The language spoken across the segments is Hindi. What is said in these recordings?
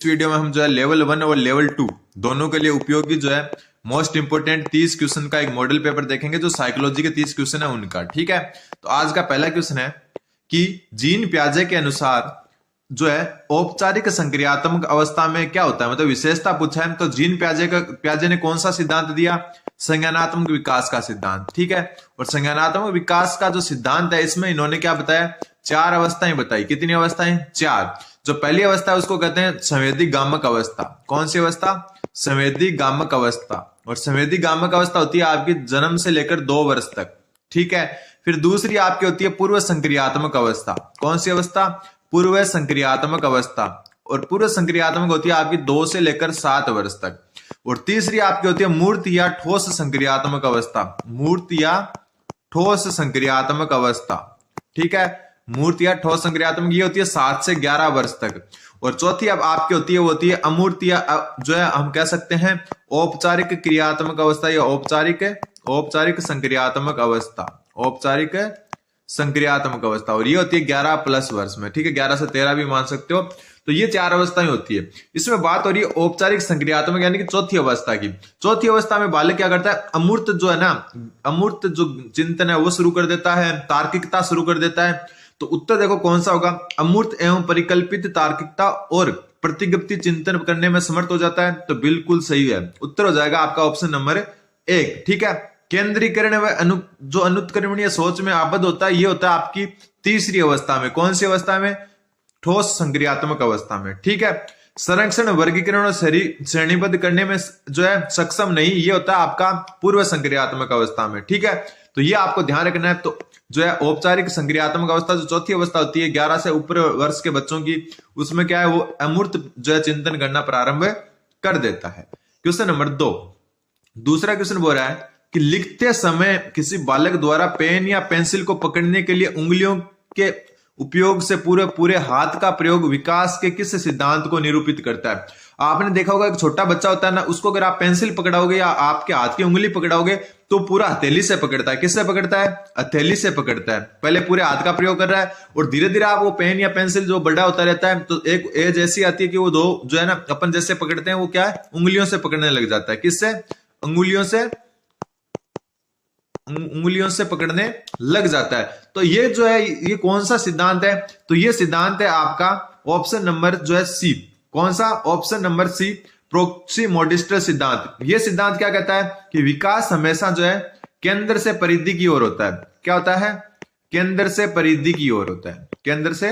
इस वीडियो में हम जो है लेवल 1 और लेवल 2 दोनों के लिए उपयोगी जो है मोस्ट इंपोर्टेंट 30 क्वेश्चन का एक मॉडल पेपर देखेंगे जो साइकोलॉजी के 30 क्वेश्चन है उनका। ठीक है, तो आज का पहला क्वेश्चन है कि जीन पियाजे के अनुसार जो है औपचारिक संक्रियात्मक अवस्था में क्या होता है, मतलब विशेषता पूछा है। तो जीन पियाजे ने कौन सा सिद्धांत दिया? संज्ञानात्मक विकास का सिद्धांत। ठीक है, और संज्ञानात्मक विकास का जो सिद्धांत है इसमें इन्होंने क्या बताया? 4 अवस्थाएं बताई। कितनी अवस्थाएं? 4। जो पहली अवस्था है उसको कहते हैं संवेदी गामक अवस्था। कौन सी अवस्था? संवेदी गामक अवस्था। और संवेदी गामक अवस्था होती है आपकी जन्म से लेकर 2 वर्ष तक। ठीक है, फिर दूसरी आपकी होती है पूर्व संक्रियात्मक अवस्था। कौन सी अवस्था? पूर्व संक्रियात्मक अवस्था। और पूर्व संक्रियात्मक होती है आपकी 2 से लेकर 7 वर्ष तक। और तीसरी आपकी होती है मूर्त या ठोस संक्रियात्मक अवस्था। मूर्त या ठोस संक्रियात्मक अवस्था। ठीक है, मूर्त या ठोस संक्रियात्मक ये होती है 7 से 11 वर्ष तक। और चौथी अब आपकी होती है वो होती है अमूर्त या जो है हम कह सकते हैं औपचारिक क्रियात्मक अवस्था या औपचारिक संक्रियात्मक अवस्था। औपचारिक संक्रियात्मक अवस्था, और ये होती है 11 प्लस वर्ष में। ठीक है, 11 से 13 भी मान सकते हो। तो ये 4 अवस्थाएं होती है। इसमें बात हो रही है औपचारिक संक्रियात्मक यानी कि चौथी अवस्था की। चौथी अवस्था में बालक क्या करता है? अमूर्त जो है ना, अमूर्त जो चिंतन है वो शुरू कर देता है, तार्किकता शुरू कर देता है। तो उत्तर देखो कौन सा होगा? अमूर्त एवं परिकल्पित तार्किकता और प्रतिगप्ति चिंतन करने में समर्थ हो जाता है। तो बिल्कुल सही है, उत्तर हो जाएगा आपका ऑप्शन नंबर 1। ठीक है, केंद्रीकरण व जो अनुत्क्रमणीय सोच में आबद्ध होता है ये होता है आपकी तीसरी अवस्था में। कौन सी अवस्था में? ठोस संक्रियात्मक अवस्था में। ठीक है, संरक्षण वर्गीकरण और श्रेणीबद्ध करने में जो है सक्षम नहीं, ये होता है आपका पूर्व संक्रियात्मक अवस्था में। ठीक है, तो ये आपको ध्यान रखना है। तो जो है औपचारिक संक्रियात्मक अवस्था जो चौथी अवस्था होती है 11 से ऊपर वर्ष के बच्चों की, उसमें क्या है वो अमूर्त जो है चिंतन करना प्रारंभ कर देता है। क्वेश्चन नंबर 2, दूसरा क्वेश्चन बोल रहा है कि लिखते समय किसी बालक द्वारा पेन या पेंसिल को पकड़ने के लिए उंगलियों के उपयोग से पूरे हाथ का प्रयोग विकास के किस सिद्धांत को निरूपित करता है? आपने देखा होगा एक छोटा बच्चा होता है ना, उसको अगर आप पेंसिल पकड़ाओगे या आपके हाथ की उंगली पकड़ाओगे तो पूरा हथेली से पकड़ता है। किससे पकड़ता है? हथेली से पकड़ता है। पहले पूरे हाथ का प्रयोग कर रहा है और धीरे धीरे आप वो पेन या पेंसिल जो बड़ा होता रहता है तो एक एज ऐसी आती है कि वो दो जो है ना अपन जैसे पकड़ते हैं वो क्या है? उंगलियों से पकड़ने लग जाता है। किससे? उंगलियों से पकड़ने लग जाता है। तो ये जो है ये कौन सा सिद्धांत है? तो ये सिद्धांत है आपका ऑप्शन नंबर जो है सी। कौन सा? ऑप्शन नंबर सी, प्रोक्सीमोडिस्टल सिद्धांत। ये सिद्धांत क्या कहता है कि विकास हमेशा जो है केंद्र से परिधि की ओर होता है। क्या होता है? केंद्र से परिधि की ओर होता है। केंद्र से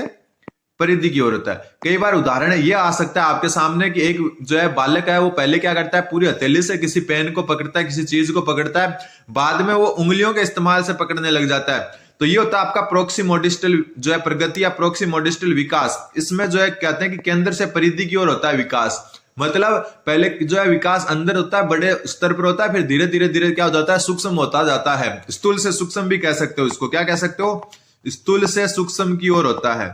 परिधि की ओर होता है। कई बार उदाहरण ये आ सकता है आपके सामने कि एक जो है बालक है वो पहले क्या करता है? पूरी हथेली से किसी पेन को पकड़ता है, किसी चीज को पकड़ता है, बाद में वो उंगलियों के इस्तेमाल से पकड़ने लग जाता है। तो ये होता है आपका प्रोक्सीमोडिस्टल जो है प्रगति या प्रोक्सीमोडिस्टल विकास। इसमें जो है कहते हैं कि केंद्र से परिधि की ओर होता है विकास। मतलब पहले जो है विकास अंदर होता है, बड़े स्तर पर होता है, फिर धीरे धीरे धीरे क्या हो जाता है? सूक्ष्म होता जाता है। स्थूल से सूक्ष्म भी कह सकते हो इसको। क्या कह सकते हो? स्थूल से सूक्ष्म की ओर होता है।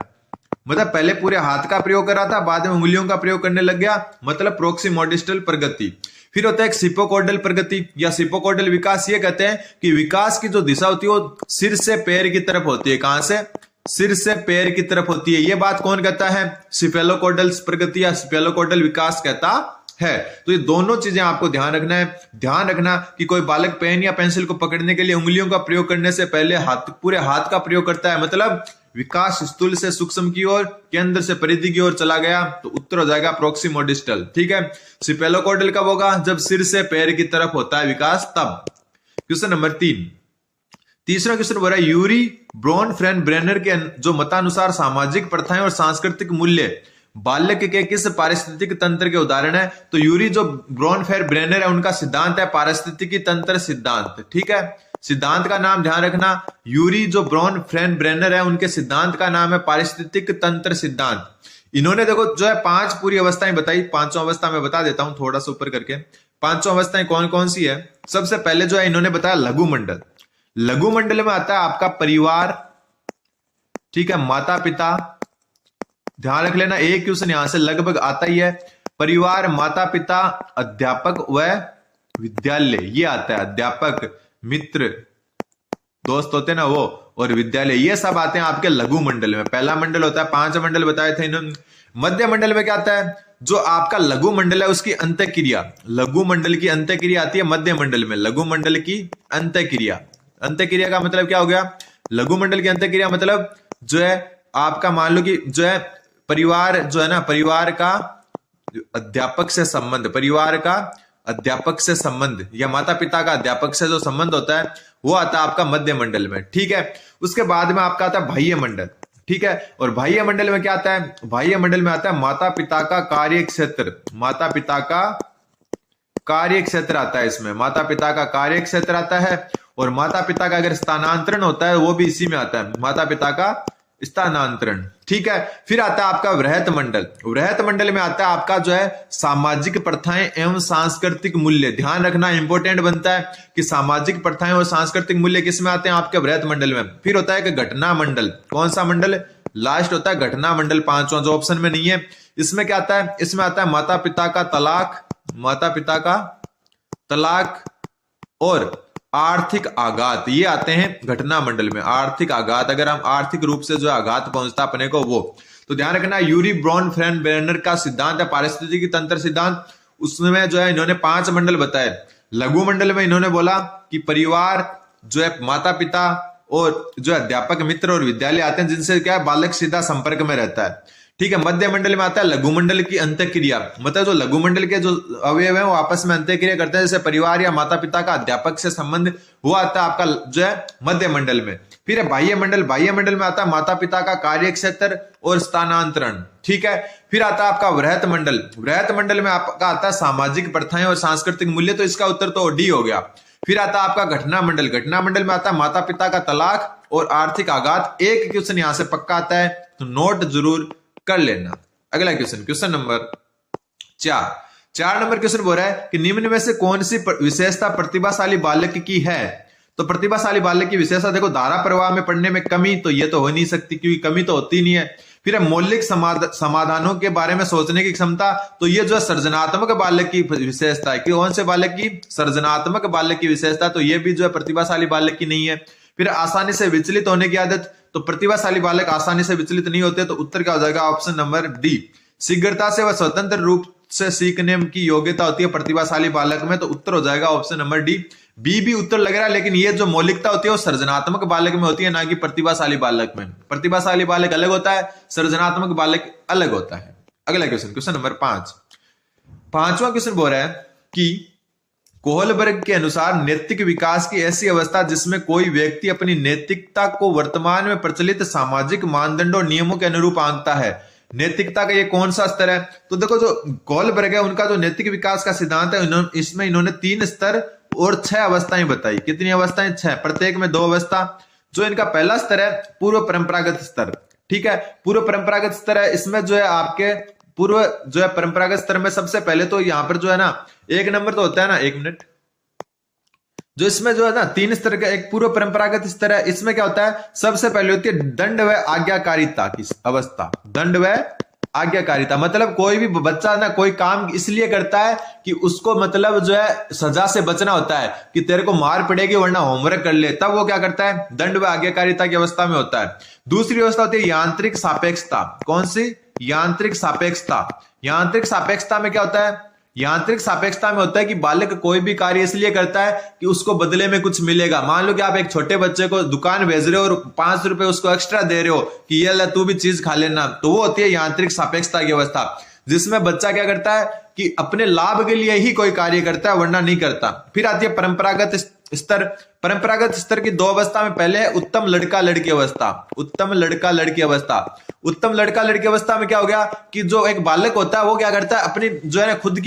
मतलब पहले पूरे हाथ का प्रयोग कर रहा था, बाद में उंगलियों का प्रयोग करने लग गया, मतलब प्रोक्सीमोडिस्टल प्रगति। फिर होता है एक सिपोकोडल प्रगति या सिपोकोडल विकास। ये कहते हैं कि विकास की जो दिशा होती है वो सिर से पैर की तरफ होती है। कहां से? सिर से पैर की तरफ होती है। ये बात कौन कहता है? सिफेलोकोडल प्रगति या सिफेलोकोडल विकास कहता है। तो ये दोनों चीजें आपको ध्यान रखना है। ध्यान रखना कि कोई बालक पेन या पेंसिल को पकड़ने के लिए उंगलियों का प्रयोग करने से पहले पूरे हाथ का प्रयोग करता है। मतलब विकास स्थूल से सूक्ष्म की ओर, केंद्र से परिधि की ओर चला गया। तो उत्तर हो जाएगा प्रोक्सीमोडिस्टल। ठीक है, सिफेलोकोडल कब होगा? जब सिर से पैर की तरफ होता है विकास, तब। क्वेश्चन नंबर 3, तीसरा क्वेश्चन बोल रहा है यूरी ब्रोनफेन-ब्रेनर के जो मतानुसार सामाजिक प्रथाएं और सांस्कृतिक मूल्य बाल्य के किस पारिस्थितिक तंत्र के उदाहरण है? तो यूरी जो ब्रोनफेन-ब्रेनर है उनका सिद्धांत है पारिस्थितिकी तंत्र सिद्धांत। ठीक है, सिद्धांत का नाम ध्यान रखना। यूरी जो ब्रोनफेन-ब्रेनर है उनके सिद्धांत का नाम है पारिस्थितिक तंत्र सिद्धांत। इन्होंने देखो जो है 5 पूरी अवस्थाएं बताई। 5वां अवस्था में बता देता हूं थोड़ा सा ऊपर करके। 5वां अवस्थाएं कौन कौन सी है? सबसे पहले जो है इन्होंने बताया लघु मंडल। लघु मंडल में आता है आपका परिवार, ठीक है, माता पिता। ध्यान रख लेना, एक क्वेश्चन यहां से लगभग आता ही है। परिवार, माता पिता, अध्यापक व विद्यालय, ये आता है। अध्यापक, मित्र, दोस्त होते हैं ना वो, और विद्यालय, ये सब आते हैं आपके लघु मंडल में। पहला मंडल होता है, 5 मंडल बताए थे इन्होंने। मध्य मंडल में क्या आता है? जो आपका लघु मंडल है उसकी अंतःक्रिया, लघु मंडल की अंतःक्रिया आती है मध्य मंडल में। लघु मंडल की अंतःक्रिया, अंतःक्रिया का मतलब क्या हो गया? लघु मंडल की अंतःक्रिया मतलब जो है आपका मान लो कि जो है परिवार जो है ना, परिवार का अध्यापक से संबंध, परिवार का अध्यापक से संबंध या माता पिता का अध्यापक से जो संबंध होता है वो आता है आपका मध्य मंडल में। ठीक है, उसके बाद में आपका आता है बाह्य मंडल। ठीक है, और बाह्य मंडल में क्या आता है? बाह्य मंडल में आता है माता पिता का कार्य क्षेत्र, माता पिता का कार्य क्षेत्र आता है इसमें, माता पिता का कार्य क्षेत्र आता है। और माता पिता का अगर स्थानांतरण होता है वो भी इसी में आता है, माता पिता का स्थानांतरण। ठीक है, फिर आता है आपका वृहत मंडल। वृहत मंडल में आता है आपका जो है सामाजिक प्रथाएं एवं सांस्कृतिक मूल्य। ध्यान रखना इंपॉर्टेंट बनता है कि सामाजिक प्रथाएं और सांस्कृतिक मूल्य किस में आते हैं? आपके वृहत मंडल में। फिर होता है कि घटना मंडल। कौन सा मंडल? लास्ट होता है घटना मंडल, पांचवा जो ऑप्शन में नहीं है। इसमें क्या आता है? इसमें आता है माता पिता का तलाक, माता पिता का तलाक और आर्थिक आघात, ये आते हैं घटना मंडल में। आर्थिक आघात, अगर हम आर्थिक रूप से जो आघात पहुंचता अपने को वो, तो ध्यान रखना यूरी ब्रॉन फ्रेंड बेरनर का सिद्धांत है पारिस्थितिकी तंत्र सिद्धांत, उसमें जो है इन्होंने 5 मंडल बताए। लघु मंडल में इन्होंने बोला कि परिवार जो है माता पिता और जो अध्यापक मित्र और विद्यालय आते हैं जिनसे क्या बालक सीधा संपर्क में रहता है। ठीक है, मध्य मंडल में आता है लघु मंडल की अंतःक्रिया, मतलब जो लघु मंडल के जो अवयव हैं वो आपस में अंतःक्रिया करते हैं, जैसे परिवार या माता पिता का अध्यापक से संबंध, वो आता है आपका जो है मध्य मंडल में। फिर है बाह्य मंडल। बाह्य मंडल में आता है माता पिता का कार्य क्षेत्र और स्थानांतरण। ठीक है, फिर आता है आपका वृहत मंडल। वृहत मंडल में आपका आता है सामाजिक प्रथाएं और सांस्कृतिक मूल्य, तो इसका उत्तर तो डी हो गया। फिर आता है आपका घटना मंडल। घटना मंडल में आता है माता पिता का तलाक और आर्थिक आघात। एक क्वेश्चन यहां से पक्का आता है तो नोट जरूर कर लेना। अगला question, question number 4 number question बोल रहा है कि निम्न में से कौन सी विशेषता प्रतिभाशाली बालक की है? तो प्रतिभाशाली बालक की विशेषता देखो, धारा प्रवाह में पढ़ने में कमी, तो ये तो हो नहीं सकती क्योंकि कमी तो होती नहीं है। फिर मौलिक समाधानों के बारे में सोचने की क्षमता, तो ये जो सृजनात्मक बालक की विशेषता है। कौन से बालक की? सृजनात्मक बालक की विशेषता, तो ये भी जो है प्रतिभाशाली बालक की नहीं है। फिर आसानी से विचलित होने की आदत, तो प्रतिभाशाली बालक आसानी से विचलित नहीं होते, तो उत्तर क्या हो जाएगा? Option number D. शीघ्रता से व स्वतंत्र रूप से सीखने की योग्यता होती है प्रतिभाशाली बालक में, तो उत्तर हो जाएगा ऑप्शन नंबर डी। बी भी उत्तर लग रहा है, लेकिन ये जो मौलिकता होती है वो सृजनात्मक बालक में होती है, ना कि प्रतिभाशाली बालक में। प्रतिभाशाली बालक अलग होता है, सृजनात्मक बालक अलग होता है। अगला क्वेश्चन, क्वेश्चन नंबर 5। 5वां क्वेश्चन बोल रहा है कि कोहलबर्ग के अनुसार नैतिक विकास की ऐसी अवस्था जिसमें कोई व्यक्ति अपनी नैतिकता को वर्तमान में प्रचलित सामाजिक मानदंडों और नियमों के अनुरूप आंकता है। नैतिकता का ये कौन सा स्तर है? तो देखो जो कोहलबर्ग है उनका जो नैतिक विकास का सिद्धांत है, इसमें इन्होंने 3 स्तर और 6 अवस्थाएं बताई। कितनी अवस्थाएं? 6, प्रत्येक में 2 अवस्था। जो इनका पहला स्तर है पूर्व परंपरागत स्तर। ठीक है, पूर्व परंपरागत स्तर है, इसमें जो है आपके पूर्व जो है परंपरागत स्तर में सबसे पहले तो यहां पर जो है ना 1 नंबर तो होता है ना, 1 मिनट, जो इसमें जो है ना 3 स्तर का एक पूर्व परंपरागत स्तर है। इसमें क्या होता है? सबसे पहले होती है दंड व आज्ञाकारिता की अवस्था। दंड व आज्ञाकारिता मतलब कोई भी बच्चा ना कोई काम इसलिए करता है कि उसको मतलब जो है सजा से बचना होता है, कि तेरे को मार पड़ेगी वरना होमवर्क कर ले, तब वो क्या करता है? दंड व आज्ञाकारिता की अवस्था में होता है। दूसरी अवस्था होती है यांत्रिक सापेक्षता। कौन सी? यांत्रिक सापेक्षता। यांत्रिक सापेक्षता में क्या होता है? यांत्रिक सापेक्षता में होता है कि बालक कोई भी कार्य इसलिए करता है कि उसको बदले में कुछ मिलेगा। मान लो कि आप एक छोटे बच्चे को दुकान भेज रहे हो और 5 रुपए उसको एक्स्ट्रा दे रहे हो कि ये ला तू भी चीज खा लेना, तो वो होती है यांत्रिक सापेक्षता की अवस्था, जिसमें बच्चा क्या करता है कि अपने लाभ के लिए ही कोई कार्य करता है वरना नहीं करता। फिर आती है परंपरागत स्तर। परंपरागत स्तर की 2 अवस्था में पहले है उत्तम लड़का लड़की अवस्था। उत्तम लड़का लड़की अवस्था। उत्तम लड़का लड़की अवस्था में क्या हो गया कि जो एक बालक होता है वो क्या करता है अपनी जो है ना खुद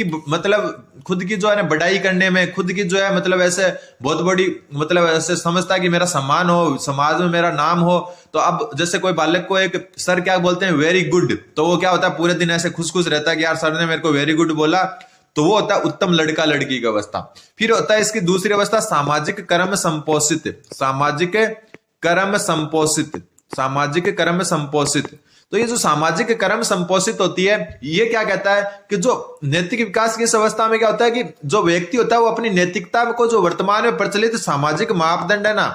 की जो है ना बढ़ाई करने में, खुद की जो है मतलब ऐसे बहुत बड़ी मतलब ऐसे समझता है कि मेरा सम्मान हो, समाज में मेरा नाम हो। तो अब जैसे कोई बालक को एक सर क्या बोलते हैं? वेरी गुड, तो वो क्या होता है पूरे दिन ऐसे खुश खुश रहता है कि यार सर ने मेरे को वेरी गुड बोला, तो वो होता है उत्तम लड़का लड़की की अवस्था। फिर होता है इसकी दूसरी अवस्था सामाजिक कर्म संपोषित। सामाजिक कर्म संपोषित। सामाजिक कर्म संपोषित। तो ये जो सामाजिक कर्म संपोषित होती है, ये क्या कहता है कि जो नैतिक विकास की इस अवस्था में क्या होता है कि जो व्यक्ति होता है वो अपनी नैतिकता को जो वर्तमान में प्रचलित सामाजिक मापदंड है ना,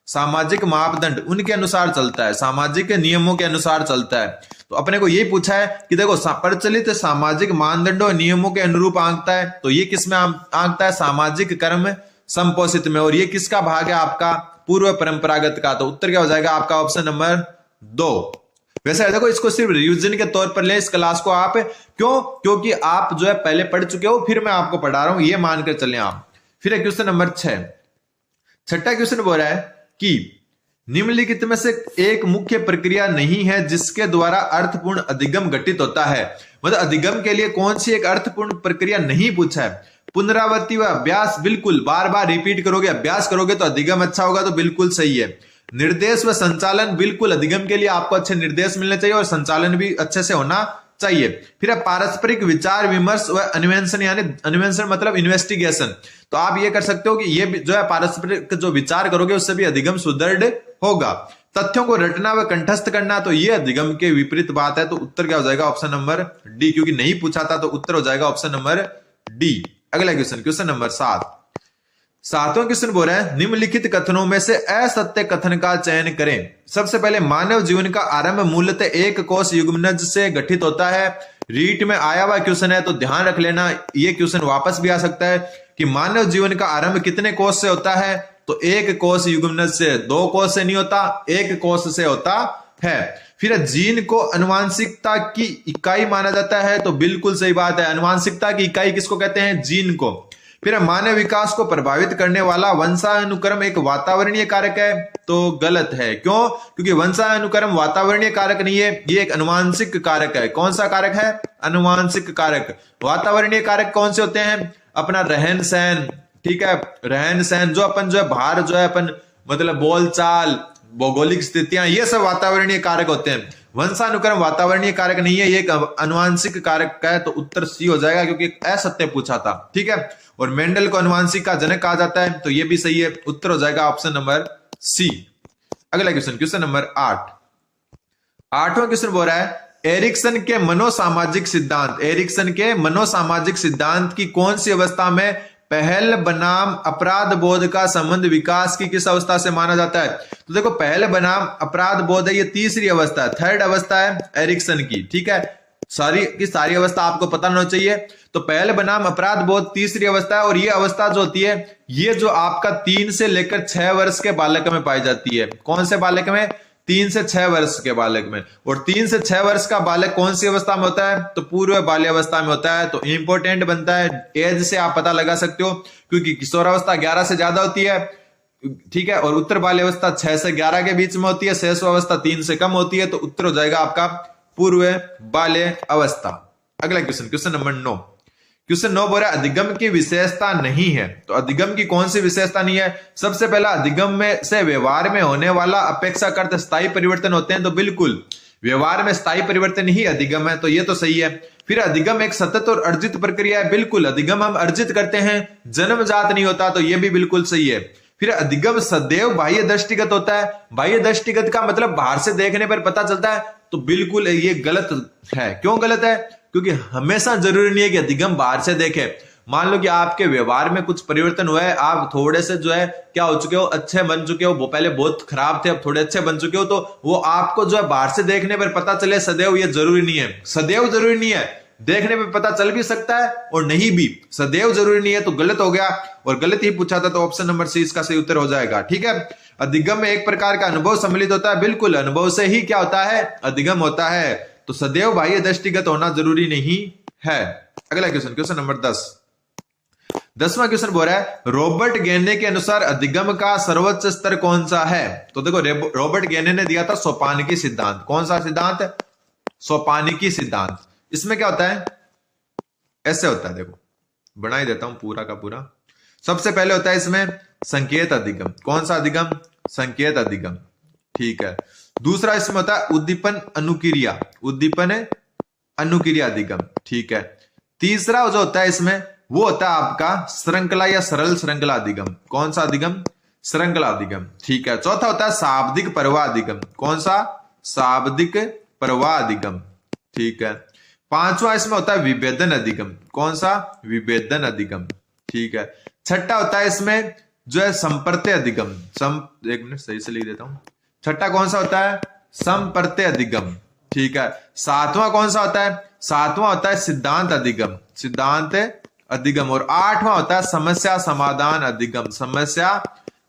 सामाजिक मापदंड उनके अनुसार चलता है, सामाजिक नियमों के अनुसार चलता है। तो अपने को यही पूछा है कि देखो प्रचलित सामाजिक मानदंडों और नियमों के अनुरूप आंकता है, तो ये किस में आंकता है? सामाजिक कर्म संपोषित में। और ये किसका भाग है? आपका पूर्व परंपरागत का। तो उत्तर क्या हो जाएगा आपका? Option number 2। वैसे देखो इसको सिर्फ रिवीजन के तौर पर ले इस क्लास को आप, क्यों? क्योंकि आप जो है पहले पढ़ चुके हो, फिर मैं आपको पढ़ा रहा हूं, ये मानकर चले आप। फिर क्वेश्चन नंबर 6, छठा क्वेश्चन बोल रहा है कि निम्नलिखित में से एक मुख्य प्रक्रिया नहीं है जिसके द्वारा अर्थपूर्ण अधिगम घटित होता है। मतलब अधिगम के लिए कौन सी एक अर्थपूर्ण प्रक्रिया नहीं पूछा है। पुनरावृत्ति व अभ्यास, बिल्कुल बार बार रिपीट करोगे, अभ्यास करोगे तो अधिगम अच्छा होगा, तो बिल्कुल सही है। निर्देश व संचालन, बिल्कुल अधिगम के लिए आपको अच्छे निर्देश मिलने चाहिए और संचालन भी अच्छे से होना चाहिए। फिर पारस्परिक विचार विमर्श व अन्वेषण, यानी अन्वेषण मतलब इन्वेस्टिगेशन। तो आप ये कर सकते हो कि ये जो है पारस्परिक जो विचार करोगे उससे भी अधिगम सुदृढ़ होगा। तथ्यों को रटना व कंठस्थ करना, तो ये अधिगम के विपरीत बात है। तो उत्तर क्या हो जाएगा? ऑप्शन नंबर डी, क्योंकि नहीं पूछा था तो उत्तर हो जाएगा ऑप्शन नंबर डी। अगला क्वेश्चन, क्वेश्चन नंबर 7, सातवां क्वेश्चन बोल रहा है निम्नलिखित कथनों में से असत्य कथन का चयन करें। सबसे पहले, मानव जीवन का आरंभ मूलतः एक कोष युग्मनज से गठित होता है। रीट में आया हुआ क्वेश्चन है, तो ध्यान रख लेना, ये क्वेश्चन वापस भी आ सकता है कि मानव जीवन का आरंभ कितने कोष से होता है? तो एक कोष युग्मनज से, 2 कोष से नहीं होता, एक कोष से होता है। फिर जीन को अनुवांशिकता की इकाई माना जाता है, तो बिल्कुल सही बात है, अनुवांशिकता की इकाई किसको कहते हैं? जीन को। फिर मानव विकास को प्रभावित करने वाला वंशानुक्रम एक वातावरणीय कारक है, तो गलत है। क्यों? क्योंकि वंशानुक्रम वातावरणीय कारक नहीं है, ये एक अनुवांशिक कारक है। कौन सा कारक है? अनुवांशिक कारक। वातावरणीय कारक कौन से होते हैं? अपना रहन सहन, ठीक है, रहन सहन, जो अपन जो है बाहर जो है अपन मतलब बोलचाल, भौगोलिक स्थितियां, ये सब वातावरणीय कारक होते हैं। वंशानुक्रम वातावरणीय कारक नहीं है, ये एक अनुवांशिक कारक है। तो उत्तर सी हो जाएगा, क्योंकि असत्य पूछा था, ठीक है। और मेंडल को अनुवांशिक का जनक कहा जाता है, तो ये भी सही है। उत्तर हो जाएगा ऑप्शन नंबर सी। अगला क्वेश्चन, क्वेश्चन नंबर 8, आठवां क्वेश्चन बोल रहा है एरिक्सन के मनोसामाजिक सिद्धांत, एरिक्सन के मनोसामाजिक सिद्धांत की कौन सी अवस्था में पहल बनाम अपराध बोध का संबंध विकास की किस अवस्था से माना जाता है? तो देखो पहल बनाम अपराध बोध है, ये तीसरी अवस्था है, थर्ड अवस्था है एरिक्सन की, ठीक है। सारी की सारी अवस्था आपको पता होना चाहिए। तो पहल बनाम अपराध बोध तीसरी अवस्था है, और ये अवस्था जो होती है ये जो आपका 3 से लेकर 6 वर्ष के बालक में पाई जाती है। कौन से बालक में? 3 से 6 वर्ष के बालक में। और 3 से 6 वर्ष का बालक कौन सी अवस्था में होता है? तो पूर्व बाल्यावस्था में होता है। तो इंपॉर्टेंट बनता है, एज से आप पता लगा सकते हो, क्योंकि किशोरावस्था 11 से ज्यादा होती है, ठीक है, और उत्तर बाल्यावस्था 6 से 11 के बीच में होती है, शैशवावस्था 3 से कम होती है। तो उत्तर हो जाएगा आपका पूर्व बाल्य अवस्था। अगला क्वेश्चन, क्वेश्चन नंबर 9, क्वेश्चन 9 बोल रहा है अधिगम की विशेषता नहीं है। तो अधिगम की कौन सी विशेषता नहीं है? सबसे पहला, अधिगम में से व्यवहार में होने वाला अपेक्षाकृत स्थायी परिवर्तन होते हैं, तो बिल्कुल व्यवहार में स्थायी परिवर्तन ही अधिगम है, तो ये तो सही है। फिर अधिगम एक सतत और अर्जित प्रक्रिया है, बिल्कुल अधिगम हम अर्जित करते हैं, जन्मजात नहीं होता, तो ये भी बिल्कुल सही है। फिर अधिगम सदैव बाह्य दृष्टिगत होता है, बाह्य दृष्टिगत का मतलब बाहर से देखने पर पता चलता है, तो बिल्कुल ये गलत है। क्यों गलत है? क्योंकि हमेशा जरूरी नहीं है कि अधिगम बाहर से देखे। मान लो कि आपके व्यवहार में कुछ परिवर्तन हुआ है, आप थोड़े से जो है क्या हो चुके हो, अच्छे बन चुके हो, वो पहले बहुत खराब थे अब थोड़े अच्छे बन चुके हो, तो वो आपको जो है बाहर से देखने पर पता चले सदैव, ये जरूरी नहीं है। सदैव जरूरी नहीं है, देखने पे पता चल भी सकता है और नहीं भी, सदैव जरूरी नहीं है। तो गलत हो गया, और गलत ही पूछा था, तो ऑप्शन नंबर सी इसका सही उत्तर हो जाएगा, ठीक है। अधिगम में एक प्रकार का अनुभव सम्मिलित होता है, बिल्कुल अनुभव से ही क्या होता है? अधिगम होता है। तो सदैव बाह्य दृष्टिगत होना जरूरी नहीं है। अगला क्वेश्चन, क्वेश्चन नंबर 10, 10वां क्वेश्चन बोल रहा है रॉबर्ट गेने के अनुसार अधिगम का सर्वोच्च स्तर कौन सा है? तो देखो रॉबर्ट गेने ने दिया था सोपानिकी सिद्धांत। कौन सा सिद्धांत? सोपानिकी सिद्धांत। इसमें क्या होता है? ऐसे होता है, देखो बना ही देता हूं पूरा का पूरा। सबसे पहले होता है इसमें संकेत अधिगम। कौन सा अधिगम? संकेत अधिगम, ठीक है। दूसरा इसमें होता है उद्दीपन अनुक्रिया, उद्दीपन अनुक्रिया अधिगम, ठीक है। तीसरा जो होता है इसमें वो होता है आपका श्रृंखला या सरल श्रृंखला अधिगम। कौन सा अधिगम? श्रृंखला अधिगम, ठीक है। चौथा होता है शाब्दिक प्रवाह अधिगम। कौन सा? शाब्दिक प्रवाह अधिगम, ठीक है। पांचवा इसमें होता है विभेदन अधिगम। कौन सा? विभेदन अधिगम, ठीक है। छठा होता है इसमें जो है संपर्त्य अधिगम, एक मिनट सही से लिख देता हूं। छठा कौन सा होता है? संपर्त्य अधिगम, ठीक है। सातवां कौन सा होता है? सातवां होता है सिद्धांत अधिगम, सिद्धांत अधिगम। और आठवां होता है समस्या समाधान अधिगम, समस्या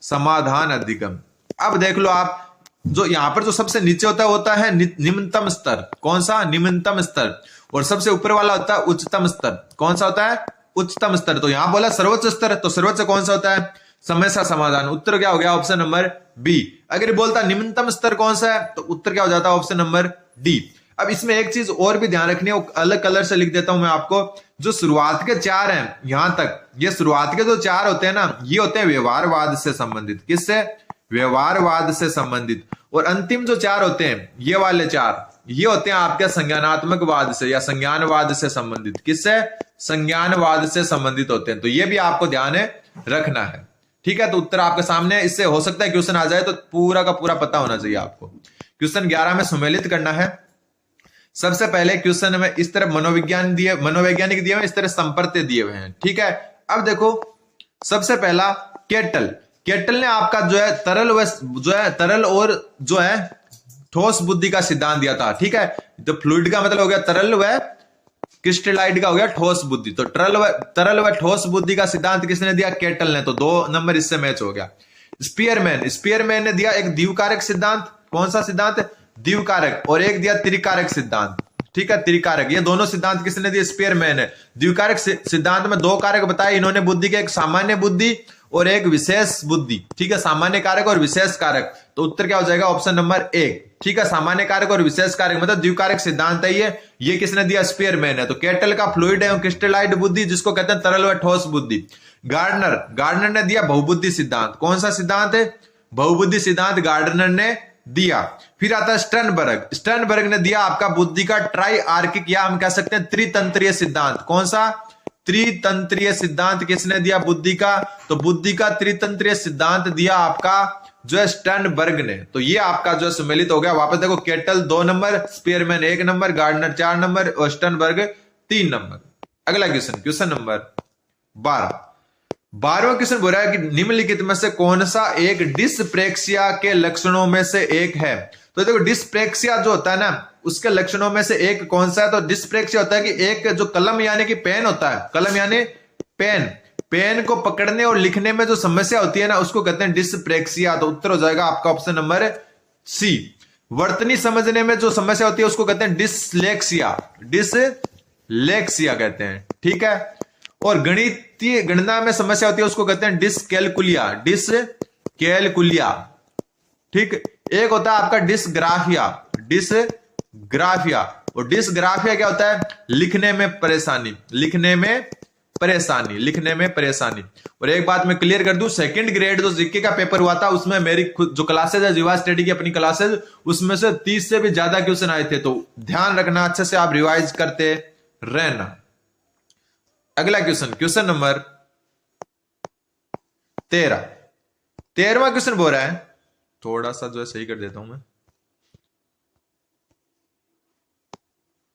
समाधान अधिगम। अब देख लो आप, जो यहां पर जो सबसे नीचे होता है निम्नतम स्तर। कौन सा? निम्नतम स्तर। और सबसे ऊपर वाला होता है उच्चतम स्तर। कौन सा होता है? उच्चतम स्तर। तो यहां बोला सर्वोच्च स्तर, तो सर्वोच्च कौन सा होता है? समस्या समाधान। उत्तर क्या हो गया? Option number B. अगर बोलता निम्नतम स्तर कौन सा है, तो उत्तर क्या हो जाता है? Option number D. अब इसमें एक चीज और भी ध्यान रखनी है, अलग कलर से लिख देता हूं मैं आपको। जो शुरुआत के चार हैं यहां तक, ये शुरुआत के जो चार होते हैं ना, ये होते हैं व्यवहारवाद से संबंधित। किससे? व्यवहारवाद से संबंधित। और अंतिम जो चार होते हैं, ये वाले चार, ये होते हैं आपके संज्ञानात्मकवाद से या संज्ञानवाद से संबंधित। किससे? संज्ञानवाद से संबंधित होते हैं। तो ये भी आपको ध्यान रखना है, ठीक है। तो उत्तर आपके सामने, इससे हो सकता है क्वेश्चन आ जाए, तो पूरा का पूरा पता होना चाहिए आपको। क्वेश्चन 11 में सुमेलित करना है। सबसे पहले क्वेश्चन में इस तरह मनोवैज्ञानिक दिए हुए, इस तरह संपर्त्य दिए हुए हैं, ठीक है। अब देखो सबसे पहला केटल ने आपका जो है तरल और जो है ठोस बुद्धि का सिद्धांत दिया था, ठीक है। तो फ्लूइड का मतलब हो गया तरल व क्रिस्टलाइट का हो गया ठोस बुद्धि। तो तरल व ठोस बुद्धि का सिद्धांत किसने दिया? केटल ने। तो 2 नंबर इससे मैच हो गया। स्पीयरमैन ने दिया एक द्विकारक सिद्धांत। कौन सा सिद्धांत? द्विकारक। और एक दिया त्रिकारक सिद्धांत, ठीक है, त्रिकारक। ये दोनों सिद्धांत किसने दिए? स्पीयरमैन है। द्विकारक सिद्धांत में 2 कारक बताए इन्होंने बुद्धि के, एक सामान्य बुद्धि और एक विशेष बुद्धि, ठीक है, सामान्य कारक और विशेष कारक। तो उत्तर क्या हो जाएगा? ऑप्शन नंबर 1, ठीक है। सामान्य कारक और विशेष कारक मतलब द्विकारक सिद्धांत है ये किसने दिया? स्पीयरमैन है। तो केटल का फ्लूइड एवं क्रिस्टलाइट बुद्धि, जिसको कहते हैं तरल व ठोस बुद्धि। गार्डनर ने दिया बहुबुद्धि सिद्धांत। कौन सा सिद्धांत है? बहुबुद्धि सिद्धांत गार्डनर ने दिया। फिर आता है स्टर्नबर्ग ने दिया आपका बुद्धि का ट्राई आर्किक, या हम कह सकते हैं त्रितंत्रीय सिद्धांत। कौन सा? त्रितंत्रीय सिद्धांत किसने दिया बुद्धि का? तो बुद्धि का त्रितंत्रीय सिद्धांत दिया आपका जो है स्टर्नबर्ग ने। तो ये आपका जो है सुमेलित हो गया। वापस देखो, Cattell 2 number, Spearman 1 number, Gardner 4 number और स्टर्नबर्ग 3 नंबर। अगला क्वेश्चन नंबर 12वां क्वेश्चन बोल रहा है कि निम्नलिखित में से कौन सा एक डिस्प्रेक्सिया के लक्षणों में से एक है? तो देखो डिस्प्रेक्सिया जो होता है ना, उसके लक्षणों में से एक कौन सा है? तो डिस्प्रेक्सिया होता है कि एक जो कलम यानी कि पेन होता है, कलम यानी पेन को पकड़ने और लिखने में जो समस्या होती है ना, उसको कहते हैं डिस्प्रेक्सिया। तो उत्तर हो जाएगा आपका ऑप्शन नंबर सी। वर्तनी समझने में जो समस्या होती है उसको कहते हैं डिसलेक्सिया कहते हैं, ठीक है। और गणितीय गणना में समस्या होती है उसको कहते हैं डिसकैलकुलिया, ठीक। एक होता है आपका डिसग्राफिया। और डिसग्राफिया क्या होता है? लिखने में परेशानी। और एक बात मैं क्लियर कर दूं, सेकंड ग्रेड जो जीके का पेपर हुआ था उसमें मेरी खुद जो क्लासेज है, जीवा स्टडी की अपनी क्लासेज, उसमें से 30 से भी ज्यादा क्वेश्चन आए थे। तो ध्यान रखना, अच्छे से आप रिवाइज करते रहना। अगला क्वेश्चन नंबर 13वां क्वेश्चन बोल रहा है, थोड़ा सा जो है सही कर देता हूं मैं।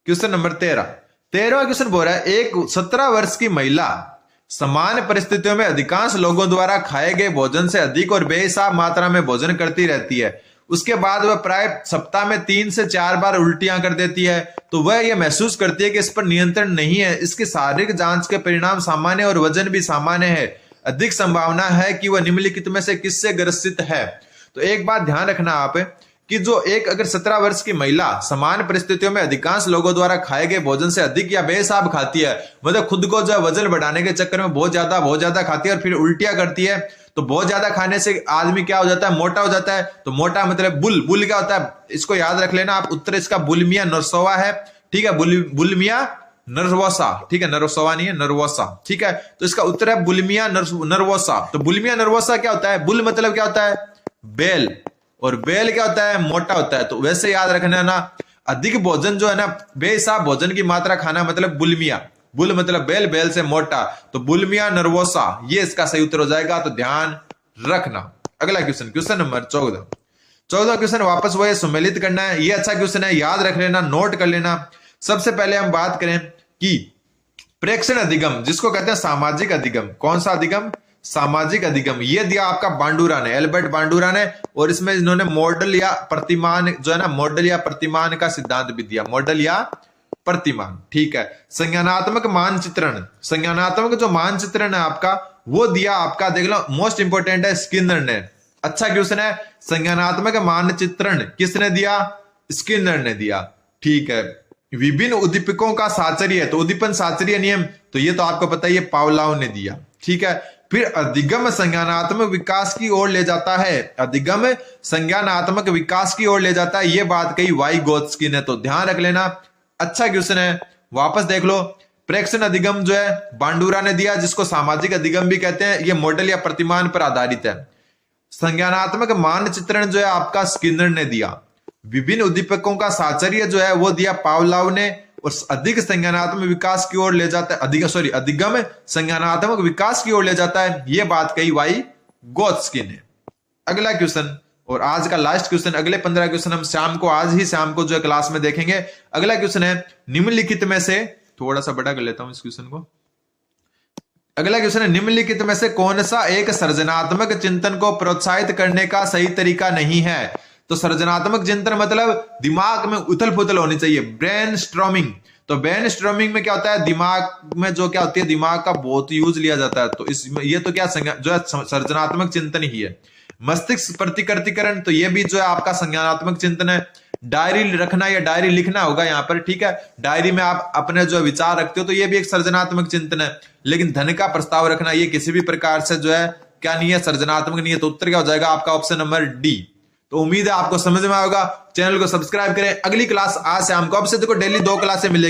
क्वेश्चन नंबर 13वां क्वेश्चन बोल रहा है, एक 17 वर्ष की महिला समान परिस्थितियों में अधिकांश लोगों द्वारा खाए गए भोजन से अधिक और बेहिसाब मात्रा में भोजन करती रहती है। उसके बाद वह प्राय सप्ताह में 3 से 4 बार उल्टियां कर देती है। तो वह यह महसूस करती है कि इस पर नियंत्रण नहीं है। इसकी शारीरिक जांच के परिणाम सामान्य और वजन भी सामान्य है। अधिक संभावना है कि वह निम्नलिखित में से किससे ग्रसित है? तो एक बात ध्यान रखना आप कि जो एक अगर 17 वर्ष की महिला समान परिस्थितियों में अधिकांश लोगों द्वारा खाए गए भोजन से अधिक या बेहिसाब खाती है, मतलब खुद को जो वजन बढ़ाने के चक्कर में बहुत ज्यादा खाती है और फिर उल्टियां करती है, तो बहुत ज्यादा खाने से आदमी क्या हो जाता है? मोटा हो जाता है। तो मोटा मतलब बुल क्या होता है? इसको याद रख लेना आप। उत्तर इसका बुलिमिया नर्वोसा है, ठीक है, बुलिमिया नर्वोसा, ठीक है, नर्वोसा नहीं है, नर्वोसा, ठीक है। तो इसका उत्तर है बुलिमिया नर्वोसा। तो बुलिमिया नर्वोसा क्या होता है? बुल मतलब क्या होता है? बेल, और बेल क्या होता है? मोटा होता है। तो वैसे याद रखना ना, अधिक भोजन जो है ना, बेहिसाब भोजन की मात्रा खाना मतलब बुलिमिया। बुल मतलब बेल से मोटा, तो बुलिमिया नर्वोसा, ये इसका सही उत्तर हो जाएगा। तो ध्यान रखना। अगला क्वेश्चन नंबर 14 क्वेश्चन वापस वो सम्मिलित करना है। ये अच्छा क्वेश्चन है, याद रख लेना, नोट कर लेना। सबसे पहले हम बात करें कि प्रेक्षण अधिगम, जिसको कहते हैं सामाजिक अधिगम। कौन सा अधिगम? सामाजिक अधिगम, ये दिया आपका बांडुरा ने, एल्बर्ट बांडुरा ने, और इसमें इन्होंने मॉडल या प्रतिमान जो है ना, मॉडल या प्रतिमान का सिद्धांत भी दिया, मॉडल या प्रतिमान। ठीक है। संज्ञानात्मक मानचित्रण, संज्ञानात्मक जो मानचित्रण है आपका वो दिया आपका, देख लो मोस्ट इंपोर्टेंट है, स्किनर ने। अच्छा क्वेश्चन है, संज्ञानात्मक मानचित्रण किसने दिया? स्किनर ने दिया। ठीक है। विभिन्न उद्दीपकों का साचर्य, तो उद्दीपन साचर्य नियम, तो ये तो आपको पता है, ये पावलोव ने दिया। ठीक है। फिर अधिगम संज्ञानात्मक विकास की ओर ले जाता है, अधिगम संज्ञानात्मक विकास की ओर ले जाता है, ये बात कही वाइगोत्स्की ने, तो ध्यान रख लेना। अच्छा क्वेश्चन है, वापस देख लो। प्रेक्षण अधिगम जो है बांडुरा ने दिया, जिसको सामाजिक अधिगम भी कहते हैं, ये मॉडल या प्रतिमान पर आधारित है। संज्ञानात्मक मानचित्रण जो है आपका स्किनर ने दिया। विभिन्न उद्दीपकों का साचर्य जो है वो दिया पावलोव ने, और अधिक संज्ञानात्मक विकास की ओर ले जाता है, अधिगम संज्ञानात्मक विकास की ओर ले जाता है, ये बात कही वाइगोत्स्की ने। अगला क्वेश्चन, और आज का लास्ट क्वेश्चन, अगले 15 क्वेश्चन हम आज ही शाम को जो है क्लास में देखेंगे। अगला क्वेश्चन है, निम्नलिखित में से, थोड़ा सा बड़ा कर लेता हूं इस क्वेश्चन को। अगला क्वेश्चन है, निम्नलिखित में से कौन सा एक सृजनात्मक चिंतन को प्रोत्साहित करने का सही तरीका नहीं है? तो सृजनात्मक चिंतन मतलब दिमाग में उथल पुथल होनी चाहिए, ब्रेन स्ट्रॉमिंग। तो ब्रेन स्ट्रॉमिंग में क्या होता है, दिमाग में जो क्या होती है, दिमाग का बहुत यूज लिया जाता है, तो इसमें ये तो क्या जो है सृजनात्मक चिंतन ही है। मस्तिष्क प्रतिकृतिकरण, तो ये भी जो है आपका संज्ञानात्मक चिंतन है। डायरी रखना या डायरी लिखना होगा यहाँ पर। ठीक है। डायरी में आप अपने जो विचार रखते हो, तो ये भी एक सृजनात्मक चिंतन है। लेकिन धन का प्रस्ताव रखना, ये किसी भी प्रकार से जो है क्या नहीं है, सृजनात्मक नहीं है। तो उत्तर क्या हो जाएगा आपका, ऑप्शन नंबर डी। तो उम्मीद है आपको समझ में आएगा। चैनल को सब्सक्राइब करें। अगली क्लास आज शाम को, अब से देखो डेली 2 क्लासें मिलेगी।